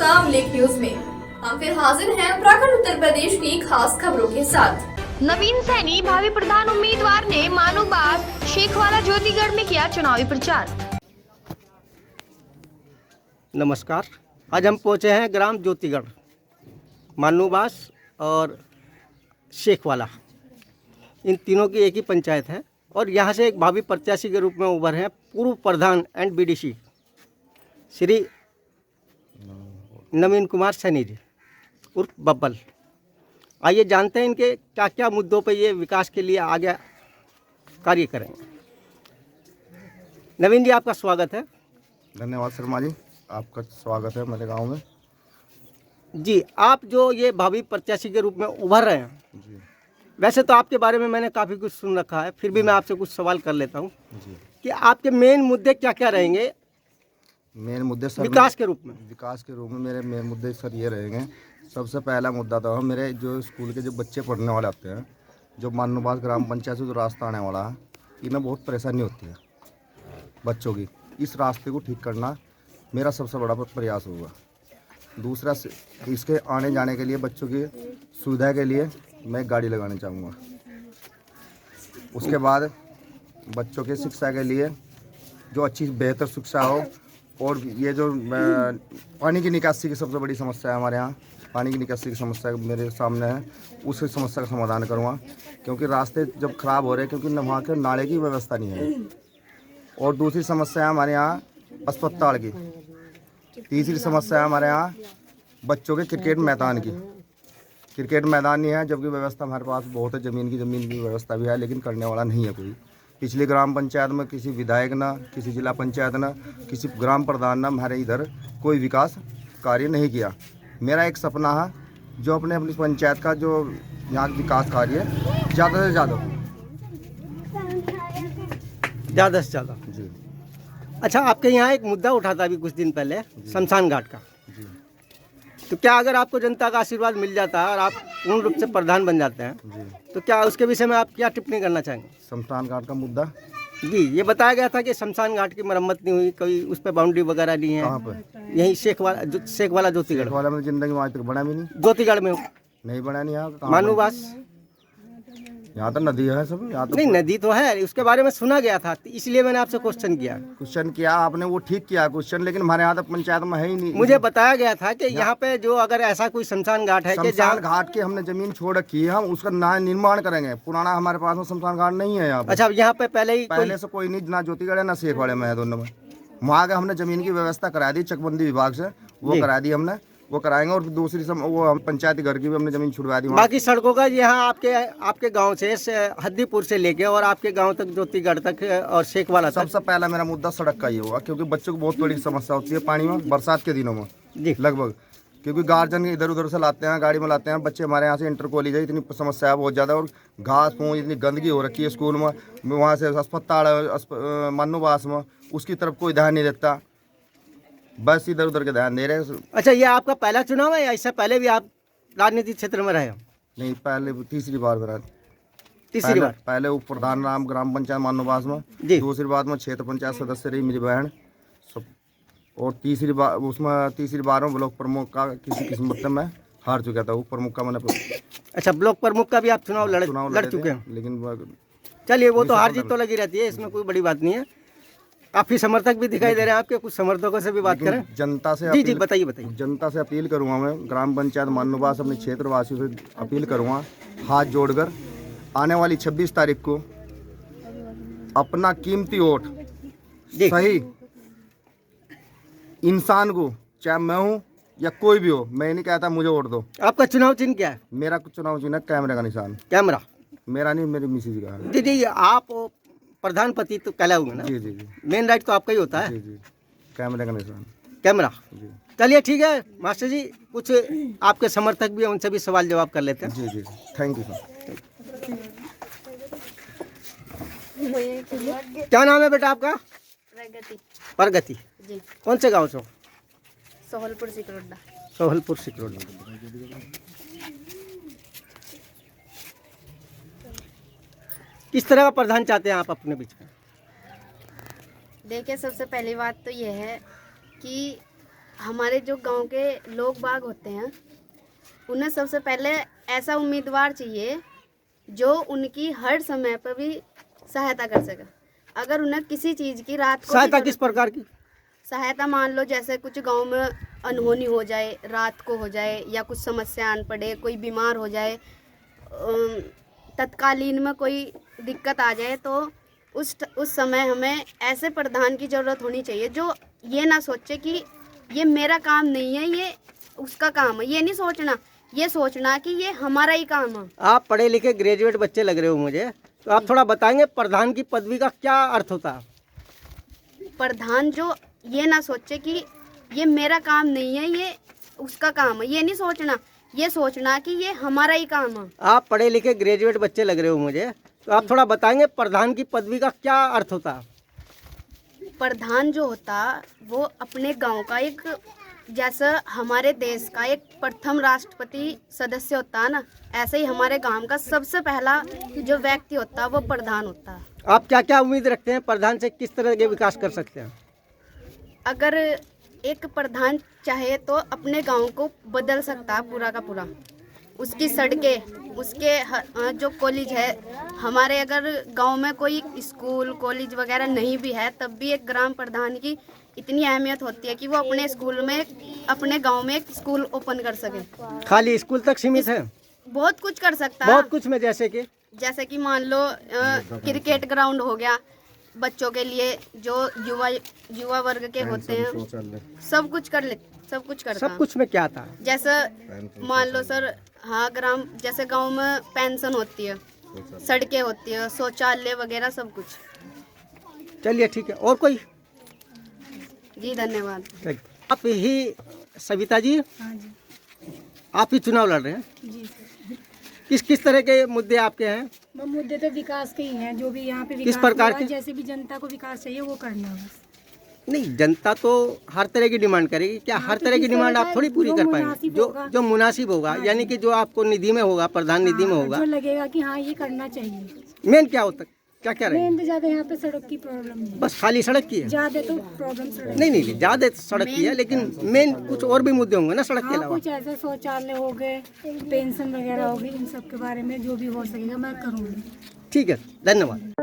गांव lake news में हम फिर हाजिर हैं उत्तराखंड उत्तर प्रदेश की खास खबरों के साथ। नवीन सैनी भावी प्रधान उम्मीदवार ने मानूबाद शेखवाला ज्योतिगढ़ में किया चुनावी प्रचार। नमस्कार, आज हम पहुंचे हैं ग्राम ज्योतिगढ़, मानूबास और शेखवाला, इन तीनों की एक ही पंचायत है और यहाँ से एक भावी प्रत्याशी के रूप में उभर हैं पूर्व प्रधान एंड बीडीसी श्री नवीन कुमार सैनी जी उर्फ बब्बल। आइए जानते हैं इनके क्या क्या मुद्दों पर ये विकास के लिए आगे कार्य करेंगे। नवीन जी, आपका स्वागत है। धन्यवाद शर्मा जी, आपका स्वागत है मेरे गांव में। जी, आप जो ये भावी प्रत्याशी के रूप में उभर रहे हैं जी, वैसे तो आपके बारे में मैंने काफ़ी कुछ सुन रखा है, फिर भी मैं आपसे कुछ सवाल कर लेता हूँ जी। कि आपके मेन मुद्दे क्या क्या रहेंगे मेरे मुद्दे सर विकास के रूप में? विकास के रूप में मेरे मेन मुद्दे सर ये रहेंगे। सबसे पहला मुद्दा तो मेरे जो स्कूल के जो बच्चे पढ़ने वाले आते हैं, जो मानूबास ग्राम पंचायत से जो रास्ता आने वाला है, इन्हें बहुत परेशानी होती है बच्चों की। इस रास्ते को ठीक करना मेरा सबसे बड़ा प्रयास होगा। दूसरा, इसके आने जाने के लिए बच्चों की सुविधा के लिए मैं गाड़ी लगाना चाहूँगा। उसके बाद बच्चों की शिक्षा के लिए जो अच्छी बेहतर शिक्षा हो, और ये जो पानी की निकासी की सबसे बड़ी समस्या है हमारे यहाँ, पानी की निकासी की समस्या मेरे सामने है, उस समस्या का समाधान करूँगा। क्योंकि रास्ते जब ख़राब हो रहे हैं, क्योंकि वहाँ के नाले की व्यवस्था नहीं है। और दूसरी समस्या है हमारे यहाँ अस्पताल की। तीसरी समस्या है हमारे यहाँ बच्चों के क्रिकेट मैदान की। क्रिकेट मैदान नहीं है, जबकि व्यवस्था हमारे पास बहुत है, ज़मीन की व्यवस्था भी है, लेकिन करने वाला नहीं है कोई। पिछली ग्राम पंचायत में किसी विधायक ना, किसी जिला पंचायत ना, किसी ग्राम प्रधान ना हमारे इधर कोई विकास कार्य नहीं किया। मेरा एक सपना है जो अपनी पंचायत का जो यहाँ विकास कार्य ज़्यादा से ज़्यादा जी। अच्छा, आपके यहाँ एक मुद्दा उठा था अभी कुछ दिन पहले, शमशान घाट का जी। तो क्या अगर आपको जनता का आशीर्वाद मिल जाता है और आप पूर्ण रूप से प्रधान बन जाते हैं जी, तो क्या उसके विषय में आप क्या टिप्पणी करना चाहेंगे? शमशान घाट का मुद्दा जी, ये बताया गया था कि शमशान घाट की मरम्मत नहीं हुई, कोई उस पर बाउंड्री वगैरह नहीं है। कहाँ पर? यहीं शेखवाला ज्योतिगढ़ वाला में जिंदगी में आज तक बना भी नहीं। ज्योतिगढ़ में नहीं बना नहीं यहाँ। मानूबास यहाँ तो नदी है सब, यहाँ तो नहीं, नदी तो है, उसके बारे में सुना गया था, तो इसलिए मैंने आपसे क्वेश्चन किया आपने वो ठीक किया क्वेश्चन, लेकिन हमारे यहाँ तो पंचायत में है ही नहीं। मुझे बताया गया था कि यहाँ पे जो अगर ऐसा कोई शमशान घाट है कि शमशान घाट की हमने जमीन छोड़ रखी है, हम उसका नया निर्माण करेंगे। पुराना हमारे पास में शमशान घाट नहीं है यहाँ पे। अच्छा, यहाँ पे पहले से कोई नहीं, ना ज्योतिगढ़ है ना शेखवाड़े में है, दोनों में। वहाँ के हमने जमीन की व्यवस्था करा दी चकबंदी विभाग से, वो करा दी हमने, वो कराएंगे। और दूसरी वो हम पंचायती घर की भी हमने जमीन छुड़वा दी। बाकी सड़कों का यहाँ आपके गांव से हद्दीपुर से लेके और आपके गांव तक, ज्योतिगढ़ तक और शेखवाला तक। सबसे पहला मेरा मुद्दा सड़क का ही होगा, क्योंकि बच्चों को बहुत बड़ी समस्या होती है पानी में, बरसात के दिनों में जी लगभग। क्योंकि गार्जियन इधर उधर से लाते हैं, गाड़ी में लाते हैं बच्चे हमारे यहाँ से। इंटर कॉलेज है, इतनी समस्या है बहुत ज़्यादा, और घास फूस इतनी गंदगी हो रखी है स्कूल में, वहाँ से अस्पताल मानूबास में, उसकी तरफ कोई ध्यान नहीं देता, बस इधर उधर के ध्यान दे रहे हैं। अच्छा, ये आपका पहला चुनाव है या इससे पहले भी आप राजनीतिक क्षेत्र में रहे हो? नहीं, पहले तीसरी बार मेरा। तीसरी बार? पहले उप प्रधान राम ग्राम पंचायत मानूबास में, दूसरी बार में क्षेत्र पंचायत सदस्य रही मेरी बहन सब, और तीसरी बार में ब्लॉक प्रमुख का किसी किस्मत में हार चुका था। उप प्रमुख का मैंने। अच्छा, ब्लॉक प्रमुख का भी आप चुनाव लड़ चुके हैं? लेकिन चलिए, वो तो हार जीत तो लगी रहती है, इसमें कोई बड़ी बात नहीं है। काफी समर्थक भी दिखाई दे रहे हैं आपके, कुछ समर्थकों से भी बात करें। जनता से जी बताइए। जनता से अपील करूंगा मैं, ग्राम पंचायत मानूबास अपने क्षेत्रवासियों से अपील करूंगा, हाथ जोड़कर, आने वाली 26 तारीख को अपना कीमती वोट सही इंसान को, चाहे मैं हूँ या कोई भी हो, मैं नहीं कहता मुझे वोट दो। आपका चुनाव चिन्ह क्या है? मेरा चुनाव चिन्ह कैमरे का निशान। कैमरा? मेरा नहीं, मेरी मिसेज का है। जी, आप प्रधानपति तो कहलाओगे ना? जी। मेन राइट तो आपका ही होता है। जी, कैमरे का निशान, कैमरा जी। चलिए ठीक है मास्टर जी, कुछ आपके समर्थक भी हैं, उनसे भी सवाल जवाब कर लेते हैं। जी, थैंक यू सर। क्या नाम है बेटा आपका? प्रगति जी। कौन से गांव से? सोहलपुर सिकरोडा। सोहलपुर सिकरोडा। किस तरह का प्रधान चाहते हैं आप अपने बीच में? देखिए, सबसे पहली बात तो यह है कि हमारे जो गांव के लोग बाग होते हैं उन्हें सबसे पहले ऐसा उम्मीदवार चाहिए जो उनकी हर समय पर भी सहायता कर सके। अगर उन्हें किसी चीज़ की रात को सहायता किस प्रकार की? सहायता मान लो जैसे कुछ गांव में अनहोनी हो जाए, रात को हो जाए, या कुछ समस्या आन पड़े, कोई बीमार हो जाए, तत्कालीन में कोई दिक्कत आ जाए, तो उस समय हमें ऐसे प्रधान की ज़रूरत होनी चाहिए जो ये ना सोचे कि ये मेरा काम नहीं है, ये उसका काम है। ये नहीं सोचना, ये सोचना कि ये हमारा ही काम है। आप पढ़े लिखे ग्रेजुएट बच्चे लग रहे हो मुझे, तो आप थोड़ा बताएंगे प्रधान की पदवी का क्या अर्थ होता है? प्रधान जो ये ना सोचे कि ये मेरा काम नहीं है, ये उसका काम है। ये नहीं सोचना, ये सोचना कि ये हमारा ही काम है। आप पढ़े लिखे ग्रेजुएट बच्चे लग रहे हो मुझे, तो आप थोड़ा बताएंगे प्रधान की पदवी का क्या अर्थ होता है? प्रधान जो होता वो अपने गांव का एक, जैसा हमारे देश का एक प्रथम राष्ट्रपति सदस्य होता है ना, ऐसे ही हमारे गांव का सबसे पहला जो व्यक्ति होता है वो प्रधान होता है। आप क्या क्या उम्मीद रखते हैं प्रधान से, किस तरह के विकास कर सकते हैं? अगर एक प्रधान चाहे तो अपने गांव को बदल सकता है पूरा का पूरा। उसकी सड़कें, उसके जो कॉलेज है, हमारे अगर गांव में कोई स्कूल कॉलेज वगैरह नहीं भी है तब भी एक ग्राम प्रधान की इतनी अहमियत होती है कि वो अपने स्कूल में, अपने गांव में एक स्कूल ओपन कर सके। खाली स्कूल तक सीमित है? बहुत कुछ कर सकता है। बहुत कुछ में, जैसे कि मान लो क्रिकेट ग्राउंड हो गया बच्चों के लिए, जो युवा वर्ग के होते हैं, सब कुछ करता। सब कुछ में क्या था? जैसे मान लो सर, हाँ, जैसे गांव में पेंशन होती है, सड़कें होती है, शौचालय वगैरह सब कुछ। चलिए ठीक है, और कोई? जी धन्यवाद। आप ही सविता जी? हाँ जी। आप ही चुनाव लड़ रहे हैं? जी सर। किस तरह के मुद्दे आपके हैं? वो मुद्दे तो विकास के ही हैं, जो भी यहाँ पे किस विकास प्रकार हुआ, के? जैसे भी जनता को विकास चाहिए वो करना है बस। नहीं, जनता तो हर तरह की डिमांड करेगी। क्या हाँ, हर तो तरह की जिस डिमांड तरह आप थोड़ी पूरी जो कर पाएंगे? मुनासिब जो होगा। जो मुनासिब होगा, हाँ यानी कि जो आपको निधि में होगा, प्रधान निधि में हाँ, होगा। जो लगेगा कि हाँ ये करना चाहिए। मेन क्या होता, क्या क्या मेन रहेगा? तो ज्यादा यहाँ पे सड़क की प्रॉब्लम है, बस खाली सड़क की है? ज्यादा तो प्रॉब्लम सड़क। नहीं, ज्यादा सड़क की है, लेकिन मेन कुछ और भी मुद्दे होंगे ना सड़क के हाँ, अलावा। कुछ ऐसे शौचालय हो गए, पेंशन वगैरह हो गई, इन सब के बारे में जो भी हो सकेगा मैं करूँगी। ठीक है, धन्यवाद।